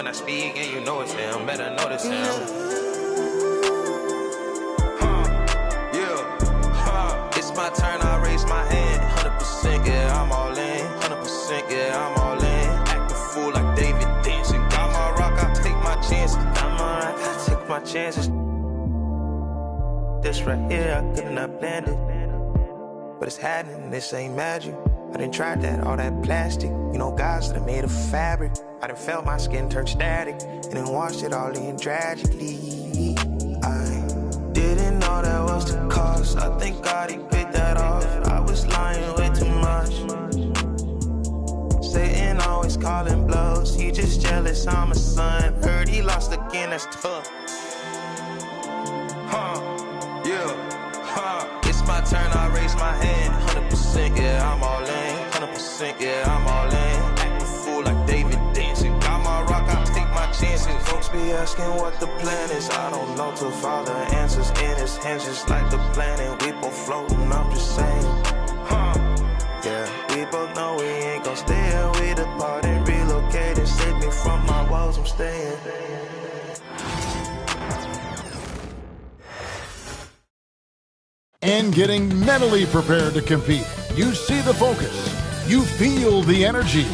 when I speak and you know it's him. Better notice him. It's my turn, I raise my hand. 100%, yeah, I'm all in. 100%, yeah, I'm all in. Act a fool like David dancing. Got my rock, I take my chances. Got my rock, I take my chances. This right here, I could not plan it. But it's happening, this ain't magic. I done tried that, all that plastic. You know, guys that are made of fabric. I done felt my skin turn static. And then washed it all in tragically. I didn't know that was the cost. I think God, he paid that off. I was lying way too much. Satan always calling blows. He just jealous, I'm a son. Heard he lost again, that's tough. It's my turn, I raise my hand. 100%, yeah, I'm all in. 100%, yeah, I'm all in. Act a fool like David dancing. Got my rock, I take my chances. Folks be asking what the plan is. I don't know till Father answers in his hands, just like the planet. We both floating, I'm just saying. Yeah, we both know we ain't gon' stay here. We depart and relocate and save me from my woes, I'm staying. And getting mentally prepared to compete. You see the focus. You feel the energy.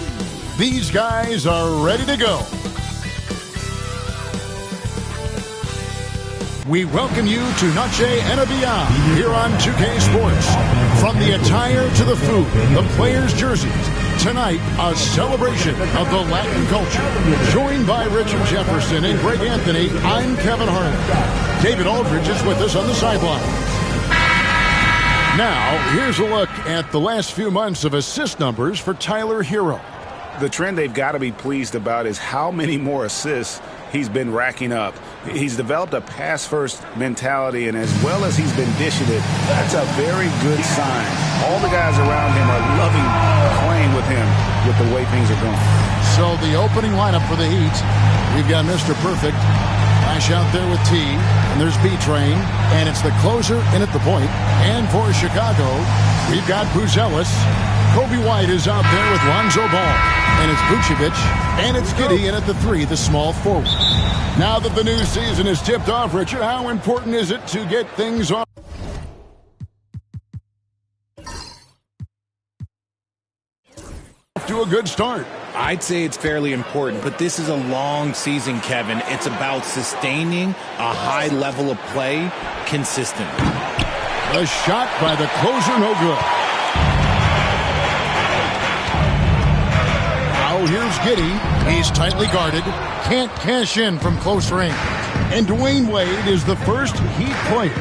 These guys are ready to go. We welcome you to Noche and Beyond here on 2K Sports. From the attire to the food, the players' jerseys. Tonight, a celebration of the Latin culture. Joined by Richard Jefferson and Greg Anthony, I'm Kevin Harlan. David Aldridge is with us on the sideline. Now, here's a look at the last few months of assist numbers for Tyler Herro. The trend they've got to be pleased about is how many more assists he's been racking up. He's developed a pass-first mentality, and as well as he's been dishing it, that's a very good sign. All the guys around him are loving playing with him with the way things are going. So the opening lineup for the Heat, we've got Mr. Perfect. Flash out there with T, and there's B-Train, and it's the closer in at the point. And for Chicago, we've got Buzelis. Kobe White is out there with Lonzo Ball, and it's Vucevic, and it's Giddey in at the 3, the small forward. Now that the new season is tipped off, Richard, how important is it to get things off to a good start? I'd say it's fairly important, but this is a long season, Kevin. It's about sustaining a high level of play consistently. The shot by the closer, no good. Now here's Giddey. He's tightly guarded. Can't cash in from close range. And Dwayne Wade is the first Heat player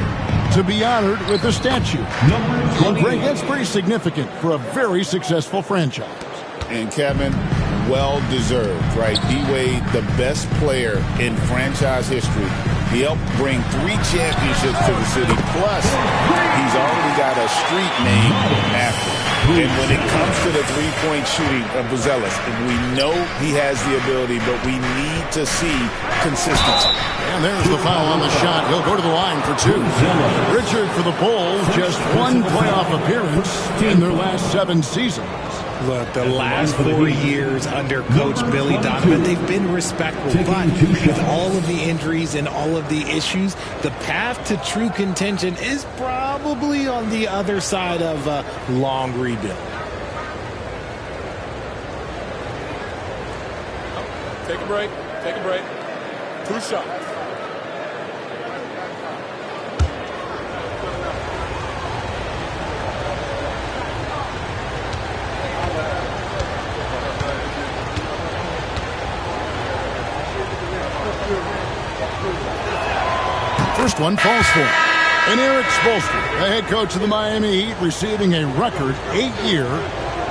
to be honored with a statue. And Greg, that's pretty significant for a very successful franchise. And Kevin, well-deserved, right? D-Wade, the best player in franchise history. He helped bring 3 championships to the city. Plus, he's already got a street name after him. And when it comes to the three-point shooting of Buzelis, we know he has the ability, but we need to see consistency. And there's the foul on the shot. He'll go to the line for 2. Richard, for the Bulls, just 1 playoff appearance in their last 7 seasons. Look, the last 4 years under Coach Billy Donovan, they've been respectful. But with all of the injuries and all of the issues, the path to true contention is probably on the other side of a long rebuild. Take a break. Take a break. 2 shots. First one falls for him. And Eric Spoelstra, the head coach of the Miami Heat, receiving a record 8-year,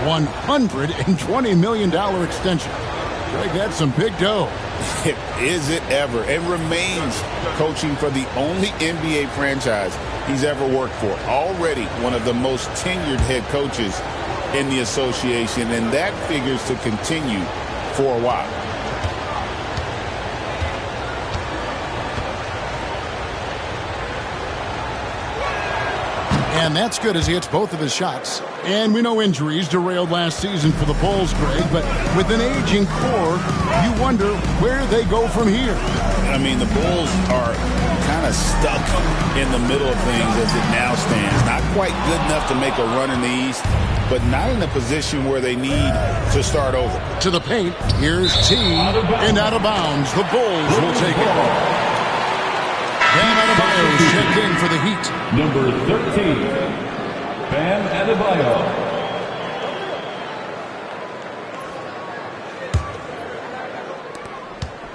$120 million extension. Greg, that's some big dough. Is it ever? It remains coaching for the only NBA franchise he's ever worked for. Already one of the most tenured head coaches in the association, and that figures to continue for a while. And that's good as he hits both of his shots. And we know injuries derailed last season for the Bulls, Greg, but with an aging core, you wonder where they go from here. I mean, the Bulls are kind of stuck in the middle of things as it now stands. Not quite good enough to make a run in the East, but not in a position where they need to start over. To the paint, here's T, and out of bounds. The Bulls will take it. Bam Adebayo's checked in for the Heat. Number 13, Bam Adebayo.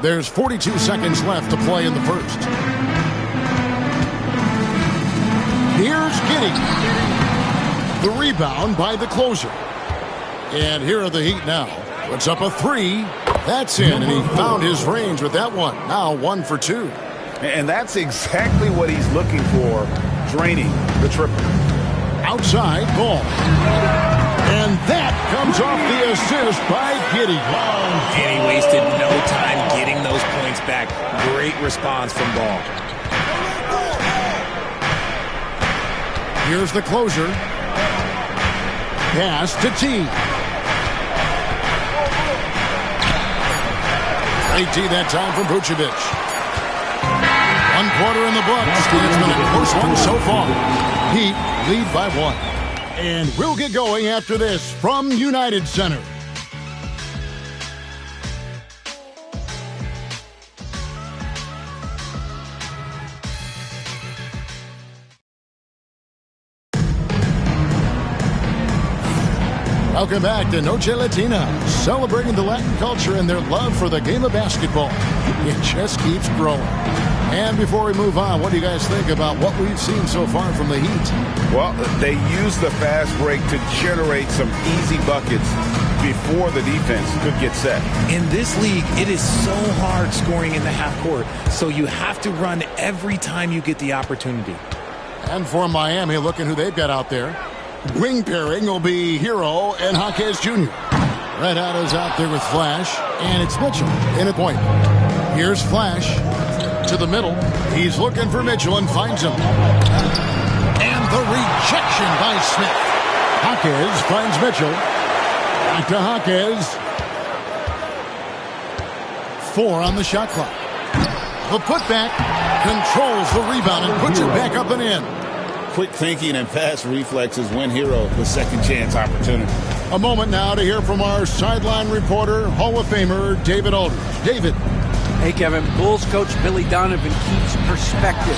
There's 42 seconds left to play in the first. Here's Giddey. The rebound by the closer. And here are the Heat now. Puts up a three. That's in, and he found his range with that one. Now 1 for 2. And that's exactly what he's looking for, draining the triple. Outside ball. And that comes off the assist by Giddey. And he wasted no time getting those points back. Great response from Ball. Here's the closer. Pass to T. Great T that time from Vucevic. 1 quarter in the books. It's been a close one so far. Heat lead by 1. And we'll get going after this from United Center. Welcome back to Noche Latina, celebrating the Latin culture and their love for the game of basketball. It just keeps growing. And before we move on, what do you guys think about what we've seen so far from the Heat? Well, they used the fast break to generate some easy buckets before the defense could get set. In this league, it is so hard scoring in the half court, so you have to run every time you get the opportunity. And for Miami, looking who they've got out there. Wing pairing will be Hero and Jaquez Jr. Red Otto's out there with Flash, and it's Mitchell in a point. Here's Flash to the middle. He's looking for Mitchell and finds him. And the rejection by Smith. Jaquez finds Mitchell. Back to Jaquez. 4 on the shot clock. The putback controls the rebound and puts it back up and in. Quick thinking and fast reflexes win Hero the second chance opportunity. A moment now to hear from our sideline reporter, Hall of Famer David Aldridge. David. Hey, Kevin. Bulls coach Billy Donovan keeps perspective.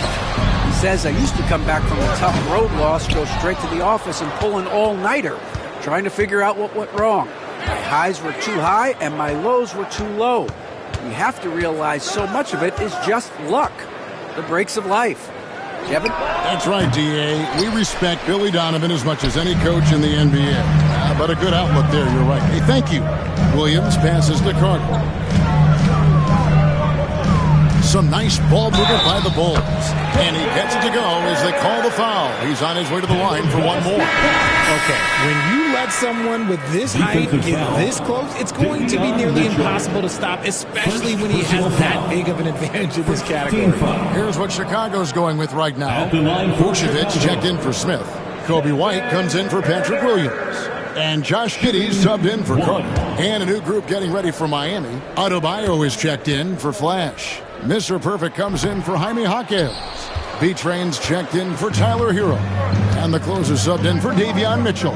He says, I used to come back from a tough road loss, go straight to the office and pull an all-nighter, trying to figure out what went wrong. My highs were too high and my lows were too low. You have to realize so much of it is just luck, the breaks of life. Kevin? That's right, D.A. We respect Billy Donovan as much as any coach in the NBA. But a good outlook there, you're right. Hey, thank you. Williams passes to Carter. Some nice ball movement by the Bulls. And he gets it to go as they call the foul. He's on his way to the line for one more. Okay, when you let someone with this height get this close, it's going to be nearly impossible to stop, especially when he has that big of an advantage in this category. Here's what Chicago's going with right now. Vucevic checked in for Smith. Kobe White comes in for Patrick Williams. And Josh Giddey subbed in for Carter. And a new group getting ready for Miami. Adebayo is checked in for Flash. Mr. Perfect comes in for Jaime Jaquez. B-Train's checked in for Tyler Hero. And the closer subbed in for Davion Mitchell.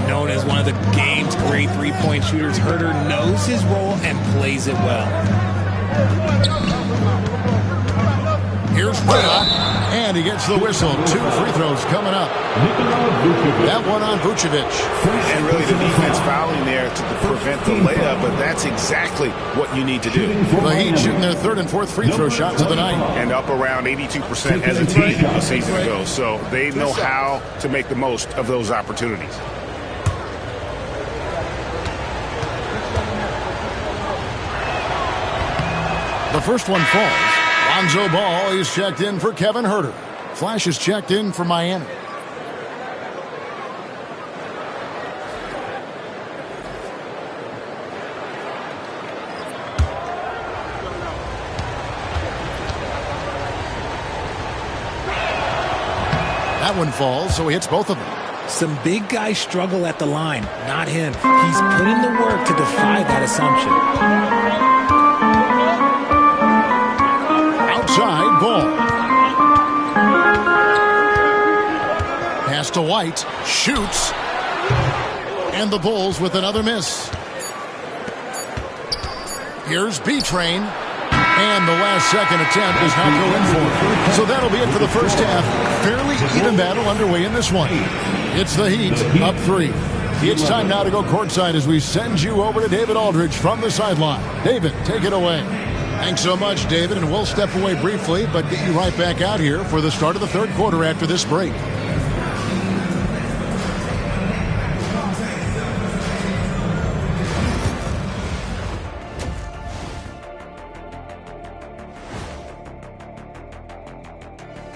Known as one of the game's great three-point shooters, Herter knows his role and plays it well. Here's Reda, and he gets the whistle. 2 free throws coming up. That one on Vucevic. And really the defense fouling there to prevent the layup, but that's exactly what you need to do. The Heat shooting their 3rd and 4th free throw shots of the night. And up around 82% as a team a season ago. So they know how to make the most of those opportunities. The first one falls. Lonzo Ball is checked in for Kevin Herter. Flash is checked in for Miami. That one falls, so he hits both of them. Some big guys struggle at the line, not him. He's put in the work to defy that assumption. Outside ball. Pass to White. Shoots. And the Bulls with another miss. Here's B-Train. And the last second attempt does not go in for it. So that'll be it for the first half. Fairly even battle underway in this one. It's the Heat up 3. It's time now to go courtside as we send you over to David Aldridge from the sideline. David, take it away. Thanks so much, David. And we'll step away briefly, but get you right back out here for the start of the third quarter after this break.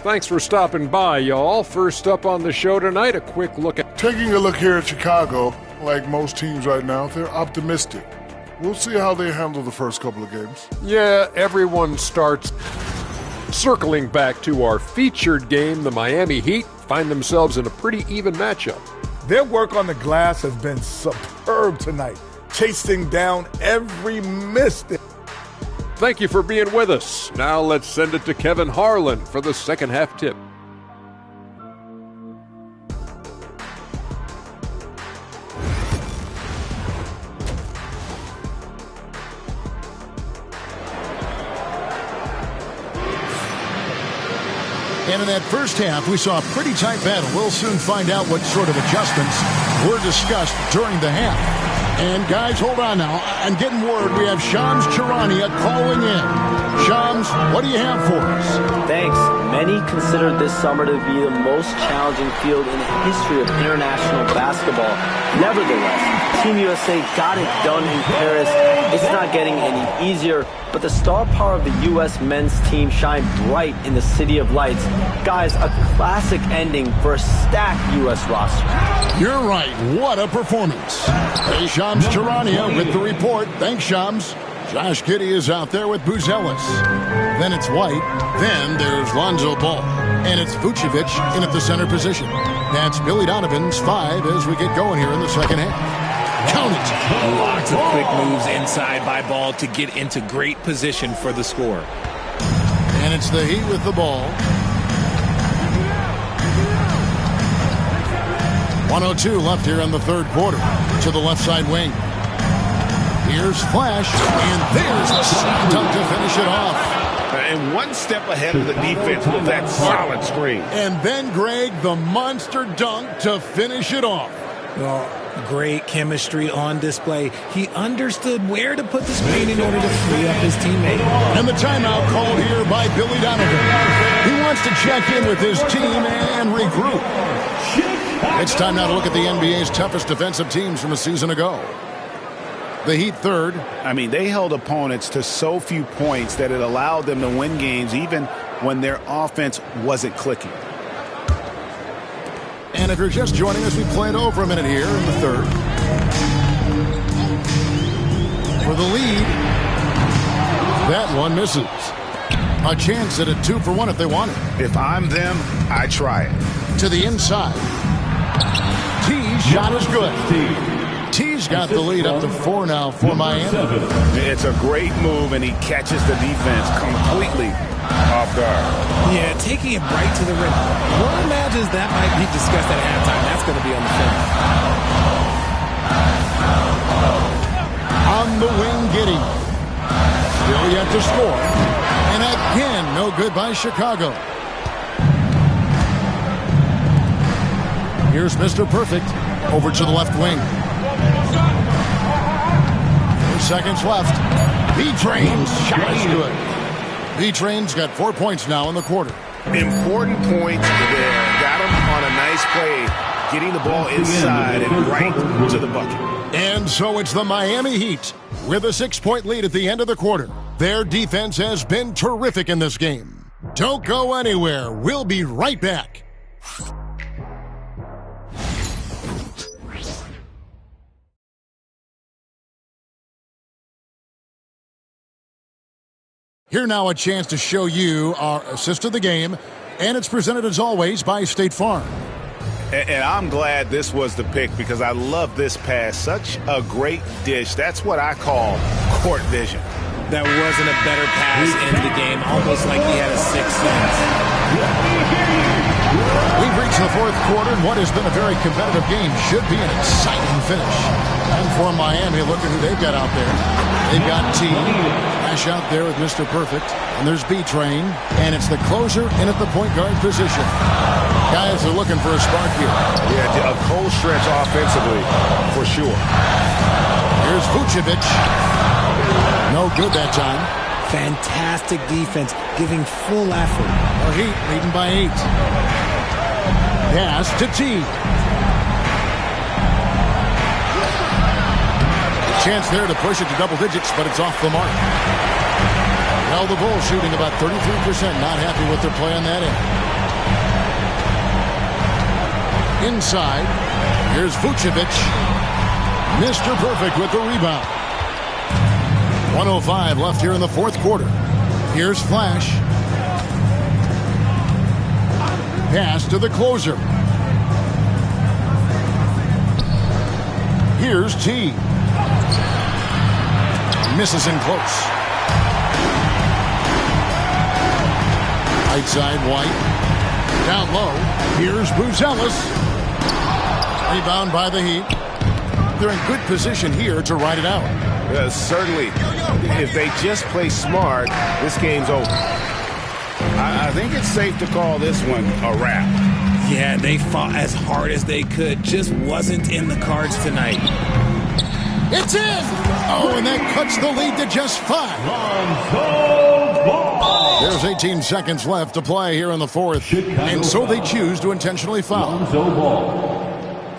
Thanks for stopping by, y'all. First up on the show tonight, a quick look at... Taking a look here at Chicago, like most teams right now, they're optimistic. We'll see how they handle the first couple of games. Yeah, everyone starts circling back to our featured game. The Miami Heat find themselves in a pretty even matchup. Their work on the glass has been superb tonight, chasing down every miss. Thank you for being with us. Now let's send it to Kevin Harlan for the second half tip. And in that first half, we saw a pretty tight battle. We'll soon find out what sort of adjustments were discussed during the half. And guys, hold on now. I'm getting word we have Shams Charania calling in. Shams, what do you have for us? Thanks. Many consider this summer to be the most challenging field in the history of international basketball. Nevertheless, Team USA got it done in Paris. It's not getting any easier, but the star power of the U.S. men's team shined bright in the City of Lights. Guys, a classic ending for a stacked U.S. roster. You're right. What a performance. Hey, Shams Charania with the report. Thanks, Shams. Josh Giddey is out there with Buzelis. Then it's White. Then there's Lonzo Ball. And it's Vucevic in at the center position. That's Billy Donovan's 5 as we get going here in the second half. Count it. Lots of quick moves inside by Ball to get into great position for the score. And it's the Heat with the ball. 1:02 left here in the third quarter. To the left side wing. Here's Flash, and there's the slam dunk to finish it off. And one step ahead of the defense with that solid screen. And then, Greg, the monster dunk to finish it off. Well, great chemistry on display. He understood where to put the screen in order to free up his teammate. And the timeout called here by Billy Donovan. He wants to check in with his team and regroup. It's time now to look at the NBA's toughest defensive teams from a season ago. The Heat third. I mean, they held opponents to so few points that it allowed them to win games even when their offense wasn't clicking. And if you're just joining us, we play it over a minute here in the third. For the lead. That one misses. A chance at a 2-for-1 if they want it. If I'm them, I try it. To the inside. T's shot is good. T's got the lead up to 4 now for Miami. It's a great move, and he catches the defense completely off guard. Yeah, taking it right to the rim. One imagines that might be discussed at halftime. That's going to be on the film. On the wing, Giddey. Still yet to score. And again, no good by Chicago. Here's Mr. Perfect over to the left wing. 4 seconds left. B-Train's shot is good. B-Train's got 4 points now in the quarter. Important points there. Got him on a nice play, getting the ball inside and right to the bucket. And so it's the Miami Heat with a 6-point lead at the end of the quarter. Their defense has been terrific in this game. Don't go anywhere. We'll be right back. Here now a chance to show you our assist of the game And it's presented, as always, by State Farm. And I'm glad this was the pick because I love this pass. Such a great dish. That's what I call court vision. That wasn't a better pass in the game, almost like he had a sixth sense. We've reached the fourth quarter, and what has been a very competitive game should be an exciting finish. And for Miami, look at who they've got out there. They've got T. Ash out there with Mr. Perfect. And there's B-Train. And it's the closer in at the point guard position. Guys are looking for a spark here. Yeah, a cold stretch offensively, for sure. Here's Vucevic. No good that time. Fantastic defense, giving full effort. Our Heat leading by 8. Pass to T. Chance there to push it to double digits, but it's off the mark. Well, the Bulls shooting about 33%. Not happy with their play on that end. Inside, here's Vucevic. Mr. Perfect with the rebound. 1:05 left here in the fourth quarter. Here's Flash. Pass to the closer. Here's T. Misses in close. Right side, White. Down low. Here's Buzelis. Rebound by the Heat. They're in good position here to ride it out. Certainly. If they just play smart, this game's over. I think it's safe to call this one a wrap. Yeah, they fought as hard as they could. Just wasn't in the cards tonight. It's in! Oh, and that cuts the lead to just 5. There's 18 seconds left to play here in the fourth. And so they choose to intentionally foul. Lonzo Ball.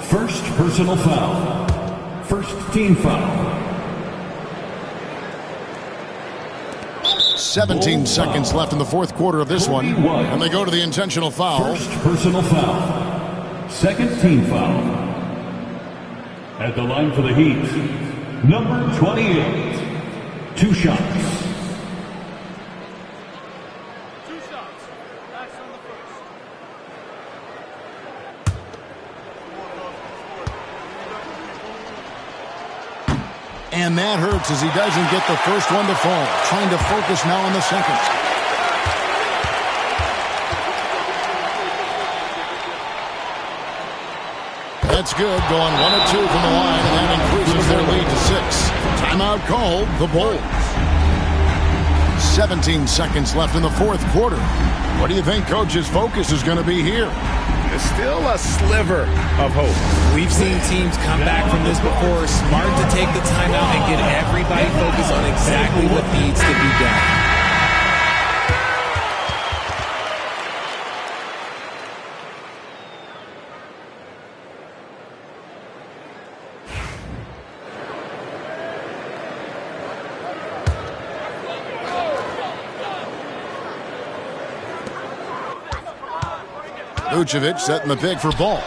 First personal foul. First team foul. 17 seconds left in the fourth quarter of this one. And they go to the intentional foul. First personal foul. Second team foul. At the line for the Heat, number 28. 2 shots. And that hurts as he doesn't get the first one to fall. Trying to focus now on the second. That's good. Going 1 of 2 from the line, and that increases their lead to 6. Timeout called, the Bulls. 17 seconds left in the fourth quarter. What do you think Coach's focus is going to be here? There's still a sliver of hope. We've seen teams come back from this before. Smart to take the timeout and get everybody focused on exactly what needs to be done. Vucevic setting the pick for Ball.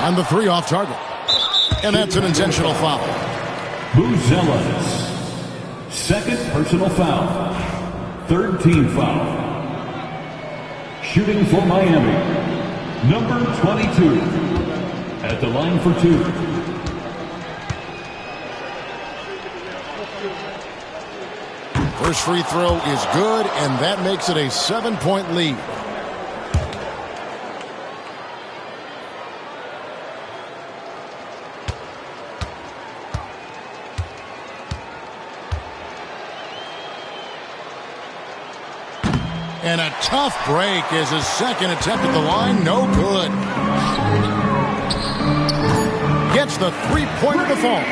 On the 3 off target. And that's an intentional foul. Buzelis. Second personal foul. Third team foul. Shooting for Miami. Number 22. At the line for 2. First free throw is good, and that makes it a 7-point lead. And a tough break as his second attempt at the line, no good. Gets the three-pointer to fall.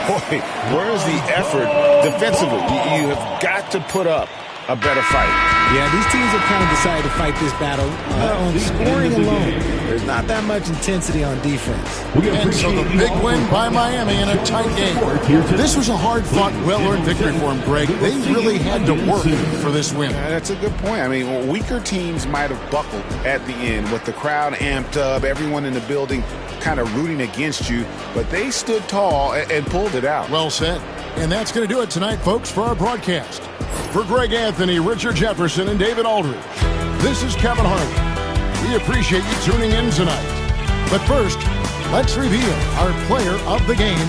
Boy, where's the effort defensively? You have got to put up a better fight. Yeah, these teams have kind of decided to fight this battle on scoring alone. There's not that much intensity on defense. And so the big win by Miami in a tight game. This was a hard-fought, well-earned victory for them, Greg. They really had to work for this win. That's a good point. I mean, weaker teams might have buckled at the end with the crowd amped up, everyone in the building kind of rooting against you, but they stood tall and pulled it out. Well said. And that's going to do it tonight, folks, for our broadcast. For Greg Anthony, Richard Jefferson, and David Aldridge, This is Kevin Harlan. We appreciate you tuning in tonight. But first, let's reveal our player of the game,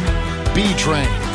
B-Train.